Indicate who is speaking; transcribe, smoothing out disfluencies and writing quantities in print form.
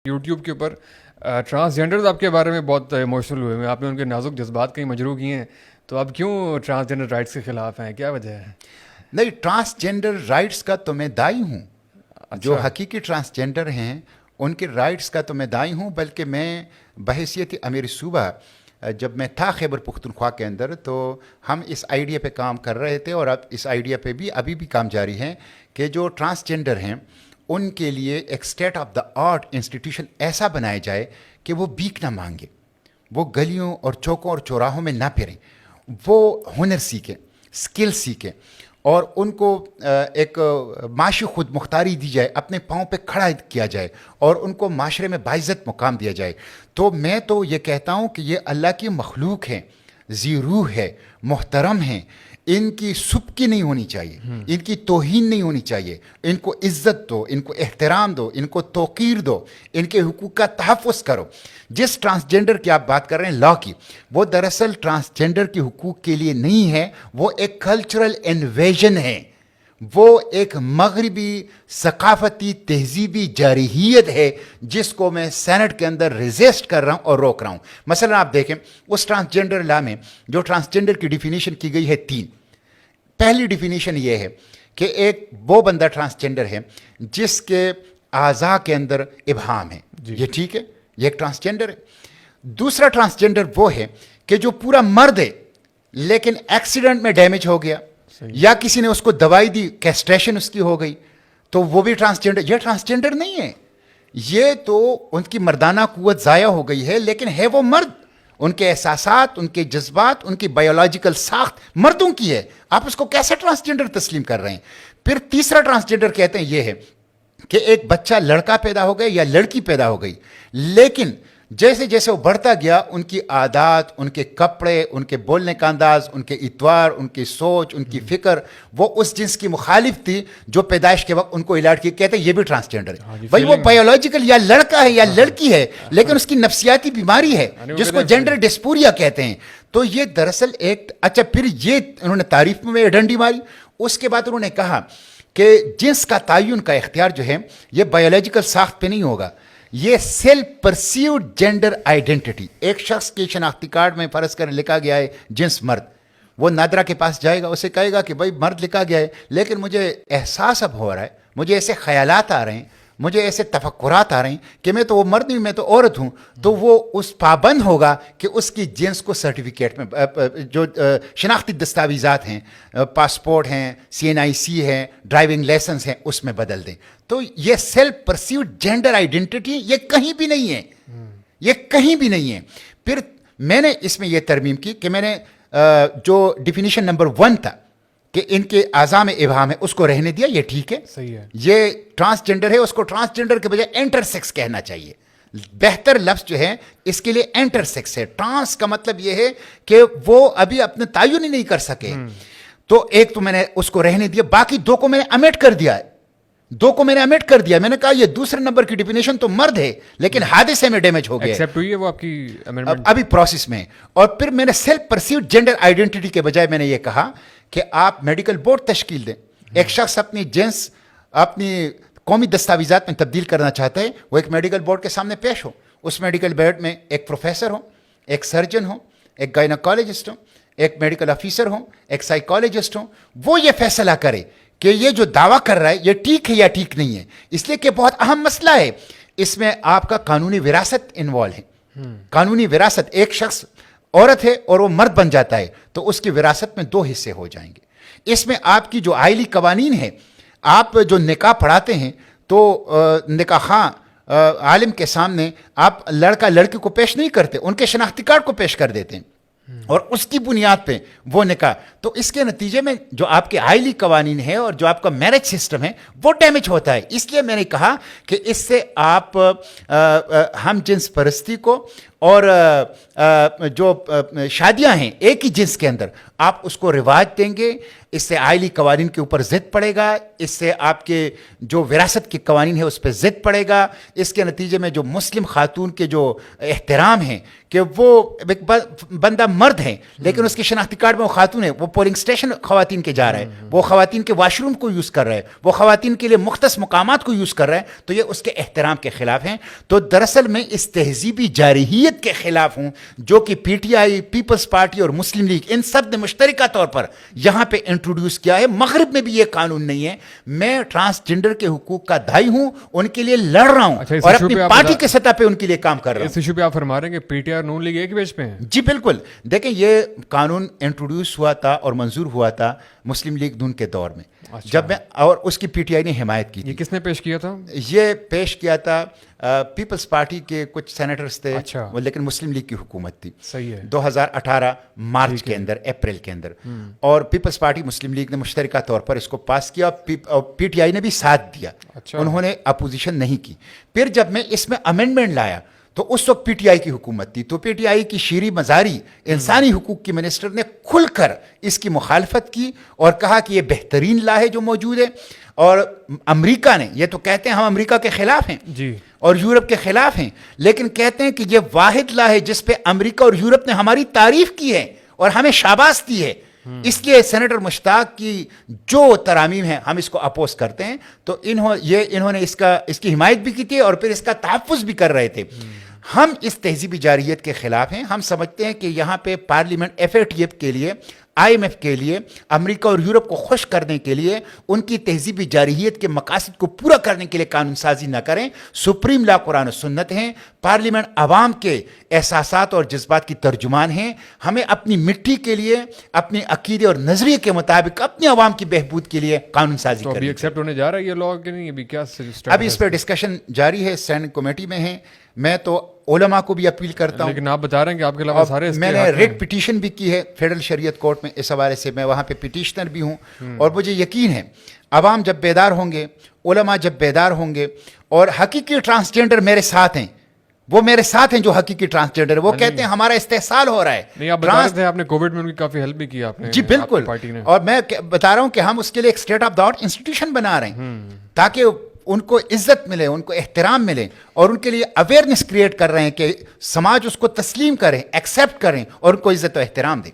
Speaker 1: YouTube کے اوپر transgenders آپ کے بارے میں بہت ایموشنل ہوئے ہیں, آپ نے ان کے نازک جذبات کہیں مجروح کیے ہیں, تو آپ کیوں ٹرانسجینڈر رائٹس کے خلاف ہیں, کیا وجہ ہے؟
Speaker 2: نہیں, ٹرانسجینڈر رائٹس کا تو میں دائی ہوں. جو حقیقی ٹرانسجینڈر ہیں ان کے رائٹس کا تو میں دائی ہوں, بلکہ میں بحیثیت امیر صوبہ جب میں تھا خیبر پختونخوا کے اندر تو ہم اس آئیڈیا پہ کام کر رہے تھے, اور اب اس آئیڈیا پہ بھی ابھی بھی کام جاری ہے کہ جو ٹرانسجینڈر ہیں ان کے لیے ایک state of the art institution ایسا بنایا جائے کہ وہ بھیک نہ مانگے, وہ گلیوں اور چوکوں اور چوراہوں میں نہ پھریں, وہ ہنر سیکھیں, اسکل سیکھیں, اور ان کو ایک معاشی خود مختاری دی جائے, اپنے پاؤں پہ کھڑا کیا جائے, اور ان کو معاشرے میں باعزت مقام دیا جائے. تو میں تو یہ کہتا ہوں کہ یہ اللہ کی مخلوق ہیں, ذی روح ہے, محترم ہیں, ان کی سبکی نہیں ہونی چاہیے, ان کی توہین نہیں ہونی چاہیے, ان کو عزت دو, ان کو احترام دو, ان کو توقیر دو, ان کے حقوق کا تحفظ کرو. جس ٹرانسجینڈر کی آپ بات کر رہے ہیں لا کی, وہ دراصل ٹرانسجینڈر کے حقوق کے لیے نہیں ہے, وہ ایک کلچرل انویژن ہے, وہ ایک مغربی ثقافتی تہذیبی جارحیت ہے جس کو میں سینٹ کے اندر ریزسٹ کر رہا ہوں اور روک رہا ہوں. مثلا آپ دیکھیں اس ٹرانسجینڈر لا میں جو ٹرانسجینڈر کی ڈیفینیشن کی گئی ہے 3. پہلی ڈیفینیشن یہ ہے کہ ایک وہ بندہ ٹرانسجینڈر ہے جس کے اعضاء کے اندر ابہام ہے, یہ ٹھیک ہے, یہ ایک ٹرانسجینڈر ہے. دوسرا ٹرانسجینڈر وہ ہے کہ جو پورا مرد ہے لیکن ایکسیڈنٹ میں ڈیمیج ہو گیا, یا کسی نے اس کو دوائی دی, کیسٹریشن اس کی ہو گئی, تو وہ بھی ٹرانسجینڈر. یہ ٹرانسجینڈر نہیں ہے, یہ تو ان کی مردانہ قوت ضائع ہو گئی ہے, لیکن ہے وہ مرد, ان کے احساسات, ان کے جذبات, ان کی بایولوجیکل ساخت مردوں کی ہے. آپ اس کو کیسے ٹرانسجینڈر تسلیم کر رہے ہیں؟ پھر تیسرا ٹرانسجینڈر کہتے ہیں یہ ہے کہ ایک بچہ لڑکا پیدا ہو گیا یا لڑکی پیدا ہو گئی, لیکن جیسے جیسے وہ بڑھتا گیا ان کی عادات, ان کے کپڑے, ان کے بولنے کا انداز, ان کے اتوار, ان کی سوچ, ان کی فکر وہ اس جنس کی مخالف تھی جو پیدائش کے وقت ان کو الاٹ کی. کہتے ہیں یہ بھی ٹرانسجینڈر ہے. بھائی وہ بایولوجیکل یا لڑکا ہے یا لڑکی ہے, لیکن اس کی نفسیاتی بیماری ہے جس کو جینڈر ڈسپوریا کہتے ہیں. تو یہ دراصل ایک اچھا, پھر یہ انہوں نے تعریف میں ڈنڈی ماری. اس کے بعد انہوں نے کہا کہ جنس کا تعین کا اختیار جو ہے یہ بایولوجیکل ساخت پہ نہیں ہوگا, یہ سیلف پرسیوڈ جینڈر آئیڈینٹی. ایک شخص کے شناختی کارڈ میں فرض کر لکھا گیا ہے جنس مرد, وہ نادرا کے پاس جائے گا, اسے کہے گا کہ بھائی مرد لکھا گیا ہے, لیکن مجھے احساس اب ہو رہا ہے, مجھے ایسے خیالات آ رہے ہیں, مجھے ایسے تفکرات آ رہے ہیں کہ میں تو وہ مرد نہیں, میں تو عورت ہوں. تو وہ اس پابند ہوگا کہ اس کی جنس کو سرٹیفکیٹ میں جو شناختی دستاویزات ہیں, پاسپورٹ ہیں, CNIC ہے, ڈرائیونگ لائسنس ہیں, اس میں بدل دیں. تو یہ سیلف پرسیوڈ جینڈر آئیڈینٹی یہ کہیں بھی نہیں ہے, یہ کہیں بھی نہیں ہے. پھر میں نے اس میں یہ ترمیم کی کہ میں نے جو ڈیفینیشن نمبر 1 تھا کہ ان کے اعضاء میں ابہام ہے اس کو رہنے دیا, یہ ٹھیک ہے,
Speaker 1: صحیح ہے.
Speaker 2: یہ ٹرانسجینڈر ہے, اس کو ٹرانسجینڈر کے بجائے انٹر سیکس کہنا چاہیے. بہتر لفظ جو ہے اس کے لیے انٹر سیکس ہے. ٹرانس کا مطلب یہ ہے کہ وہ ابھی اپنے تعین ہی نہیں کر سکے. تو ایک تو میں نے اس کو رہنے دیا, باقی 2 کو میں نے امیٹ کر دیا ہے, 2 کو میں نے امیٹ کر دیا. میں نے کہا یہ دوسرے نمبر کی ڈیفینیشن تو مرد ہے لیکن حادثے میں ڈیمیج ہو گیا,
Speaker 1: ایکسیپٹ ہوئی ہے وہ آپ کی امینڈمنٹ
Speaker 2: ابھی پروسیس میں. اور پھر میں نے سیلف پرسیوڈ جینڈر آئیڈینٹی کے بجائے میں نے یہ کہا کہ آپ میڈیکل بورڈ تشکیل دیں. ایک شخص اپنی جنس اپنی قومی دستاویزات میں تبدیل کرنا چاہتا ہے, وہ ایک میڈیکل بورڈ کے سامنے پیش ہو. اس میڈیکل بورڈ میں ایک پروفیسر ہو, ایک سرجن ہو, ایک گائناکالوجسٹ ہو, ایک میڈیکل آفیسر ہو, ایک سائیکالوجسٹ ہو. وہ یہ فیصلہ کرے کہ یہ جو دعویٰ کر رہا ہے یہ ٹھیک ہے یا ٹھیک نہیں ہے. اس لیے کہ بہت اہم مسئلہ ہے, اس میں آپ کا قانونی وراثت انوالو ہے. قانونی وراثت, ایک شخص عورت ہے اور وہ مرد بن جاتا ہے تو اس کی وراثت میں 2 حصے ہو جائیں گے. اس میں آپ کی جو آئلی قوانین ہے, آپ جو نکاح پڑھاتے ہیں تو نکاح خواں عالم کے سامنے آپ لڑکا لڑکی کو پیش نہیں کرتے, ان کے شناختی کارڈ کو پیش کر دیتے ہیں اور اس کی بنیاد پہ وہ نکاح. تو اس کے نتیجے میں جو آپ کے آئلی قوانین ہے اور جو آپ کا میرج سسٹم ہے وہ ڈیمیج ہوتا ہے. اس لیے میں نے کہا کہ اس سے آپ ہم جنس پرستی کو اور جو شادیاں ہیں ایک ہی جنس کے اندر آپ اس کو رواج دیں گے, اس سے آئلی قوانین کے اوپر ضد پڑے گا، اس سے آپ کے جو وراثت کے قوانین ہیں اس پہ ضد پڑے گا، اس کے نتیجے میں جو مسلم خاتون کے جو احترام ہیں کہ وہ ایک بندہ مرد ہے لیکن اس کے شناختی کارڈ میں وہ خاتون ہے، وہ پولنگ اسٹیشن خواتین کے جا رہا ہے، وہ خواتین کے واش روم کو یوز کر رہا ہے، وہ خواتین کے لیے مختص مقامات کو یوز کر رہا ہے، تو یہ اس کے احترام کے خلاف ہیں۔ تو دراصل میں اس تہذیبی جارحیت کے خلاف ہوں جو کہ P T I, Peoples Party اور مسلم لیگ ان سب نے مشترکہ طور پر یہاں پہ انٹروڈیوس کیا ہے۔ مغرب میں بھی یہ قانون نہیں ہے۔ میں ٹرانسجنڈر کے حقوق کا دائی ہوں، ان کے لیے لڑ رہا ہوں اور اپنی پارٹی کے سطح پہ ان کے لیے کام کر رہا ہوں۔
Speaker 1: اس ایشو پہ آپ فرما رہے ہیں کہ پی ٹی آئی اور نون لیگ ایک پیج پہ ہیں؟
Speaker 2: جی بالکل، دیکھیں یہ قانون انٹروڈیوس ہوا تھا اور منظور ہوا تھا مسلم لیگ نون کے دور میں، جب میں، اور اس کی پی ٹی آئی نے حمایت کی تھی۔
Speaker 1: یہ کس نے پیش کیا تھا؟
Speaker 2: یہ پیش کیا تھا پیپلز پارٹی کے کچھ سینیٹرز تھے،
Speaker 1: اچھا،
Speaker 2: لیکن مسلم لیگ کی حکومت تھی۔
Speaker 1: صحیح ہے،
Speaker 2: 2018 مارچ کے اندر، اپریل کے اندر، اور پیپلز پارٹی مسلم لیگ نے مشترکہ طور پر اس کو پاس کیا اور پی ٹی آئی نے بھی ساتھ دیا، انہوں نے اپوزیشن نہیں کی۔ پھر جب میں اس میں امینڈمنٹ لایا تو اس وقت پی ٹی آئی کی حکومت تھی، تو پی ٹی آئی کی شیریں مزاری انسانی حقوق کی منسٹر نے کھل کر اس کی مخالفت کی اور کہا کہ یہ بہترین لا ہے جو موجود ہے، اور امریکہ نے، یہ تو کہتے ہیں ہم امریکہ کے خلاف ہیں
Speaker 1: جی،
Speaker 2: اور یورپ کے خلاف ہیں، لیکن کہتے ہیں کہ یہ واحد لا ہے جس پہ امریکہ اور یورپ نے ہماری تعریف کی ہے اور ہمیں شاباش دی ہے، اس لیے سینیٹر مشتاق کی جو ترامیم ہے ہم اس کو اپوز کرتے ہیں۔ تو انہوں نے اس کی حمایت بھی کی تھی اور پھر اس کا تحفظ بھی کر رہے تھے۔ ہم اس تہذیبی جارحیت کے خلاف ہیں۔ ہم سمجھتے ہیں کہ یہاں پہ parliament F A T F کے لیے، آئی ایم ایف کے لیے، امریکہ اور یورپ کو خوش کرنے کے لیے، ان کی تہذیبی جارحیت کے مقاصد کو پورا کرنے کے لیے قانون سازی نہ کریں۔ سپریم لا قرآن و سنت ہیں، پارلیمنٹ عوام کے احساسات اور جذبات کی ترجمان ہیں۔ ہمیں اپنی مٹی کے لیے، اپنے عقیدے اور نظریے کے مطابق اپنی عوام کی بہبود کے لیے قانون سازی
Speaker 1: تو ابھی
Speaker 2: کریں۔
Speaker 1: ایکسیپٹ ہونے جا رہا ہے یہ لاء کہ نہیں؟ ابھی کیا
Speaker 2: ابھی اس پہ ڈسکشن جاری ہے، اسٹینڈنگ کمیٹی میں ہے۔ میں تو علماء کو بھی اپیل کرتا ہوں،
Speaker 1: لیکن آپ بتا رہے ہیں کہ آپ کے علاوہ سارے،
Speaker 2: میں نے ریٹ پٹیشن بھی کی ہے فیڈرل شریعت کورٹ میں اس حوالے سے، میں وہاں پہ پٹیشنر بھی ہوں، اور مجھے یقین ہے عوام جب بیدار ہوں گے، علماء جب بیدار ہوں گے، اور حقیقی ٹرانسجنڈر میرے ساتھ ہیں، وہ میرے ساتھ ہیں جو حقیقی ٹرانسجنڈر، وہ کہتے ہیں ہمارا استحصال ہو رہا ہے۔
Speaker 1: نہیں، آپ بتا رہے تھے آپ نے کووڈ میں ان کی کافی ہیلپ بھی کی آپ نے۔
Speaker 2: جی بالکل، اور میں بتا رہا ہوں کہ ہم اس کے لیے ایک state of the art institution بنا رہے ہیں تاکہ ان کو عزت ملے، ان کو احترام ملے، اور ان کے لیے اویئرنیس کریٹ کر رہے ہیں کہ سماج اس کو تسلیم کرے، ایکسیپٹ کریں اور ان کو عزت و احترام دیں۔